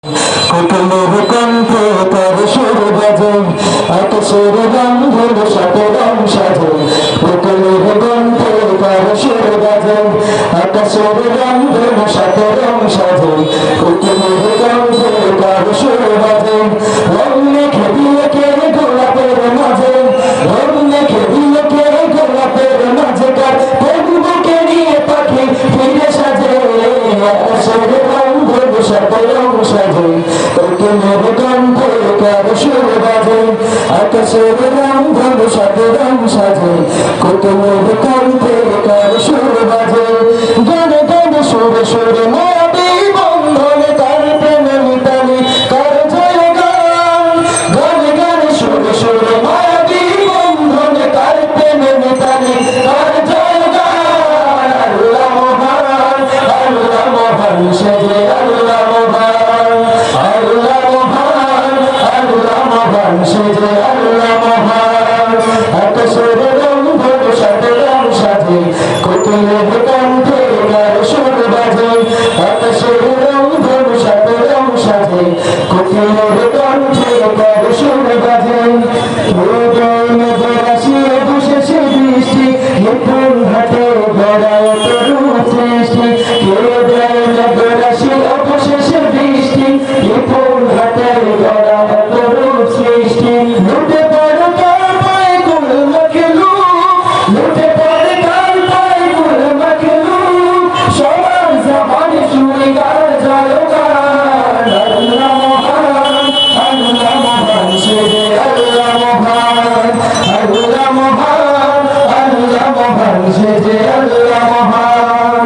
কুকুলের কণ্ঠে তার সুর বাজে, আকাশের রঙের সাথে রং সাজে। কুকুলের কণ্ঠে তার সুর বাজে, আকাশের রঙের সাথে রং সাজে। কুকুলের কণ্ঠে তার সুর বাজে, রং মেখে দিয়ে কে গোলাপের মাঝে, রং মেখে দিয়ে কে গোলাপের মাঝে। কার বন্ধুকে নিয়ে পাখি ফিরে সাজে, আকাশের রঙের সাথে রং সাজে। কুকুলের কণ্ঠে তার সুর বাজে, আকাশের রঙের সাথে রং সাজে। কুকুলের কণ্ঠে তার সুর বাজে, গানে গানে সুরে সুরে মায়াবী বন্ধনে তার প্রেমে মিতালি কার জয় গান। গানে গানে সুরে সুরে মায়াবী বন্ধনে তার প্রেমে মিতালি কার জয় গান। আল্লাহ মহান, আল্লাহ মহান, সে যে আল্লাহ মহান। আল্লাহ মহান, আল্লাহ মহান, সে যে আল্লাহ মহান। আকাশের রঙের সাথে রং সাজে, কুকুলের কণ্ঠে তার সুর বাজে। আকাশের রঙের সাথে রং সাজে, কুকুলের কণ্ঠে তার সুর বাজে। নজর আসিয়ে বসেছে বৃষ্টি, নিপুণ হাতে গড়ায় তরুণ সৃষ্টি। নজর আসিয়ে বসেছে বৃষ্টি, নিপুণ হাতে গড়ায় তরুণ সৃষ্টি। লুটে পড়ো কার পায়ে গুল মাখলু, লুটে পড়ে কার পায়ে গুল মাখলু। সবার জবানে শুনি কার জয়গান। আল্লাহ মহান, আল্লাহ মহান, সে যে আল্লাহ মহান। আল্লাহ মহান, আল্লাহ মহান, সে যে আল্লাহ মহান।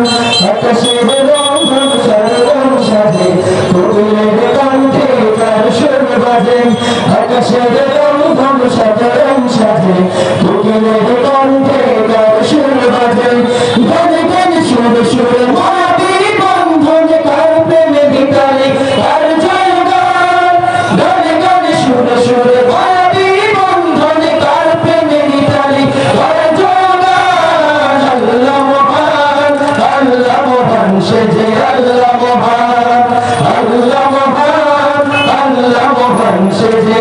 আকাশের রঙের সাথে রং সাজে, কুকুলের কণ্ঠে তার সুর বাজে। আকাশের রঙের সাথে রং সাজে, কুকুলের কণ্ঠে তার সুর বাজে। গানে গানে সুরে সুরে মায়াবী বন্ধনে কার প্রেমে মিতালি কার জয় গান। গানে গানে সুরে সুরে মায়াবী বন্ধনে কার প্রেমে মিতালি কার জয় গান। আল্লাহ মহান, আল্লাহ মহান, সে যে আল্লাহ মহান। আল্লাহ মহান, আল্লাহ মহান, সে যে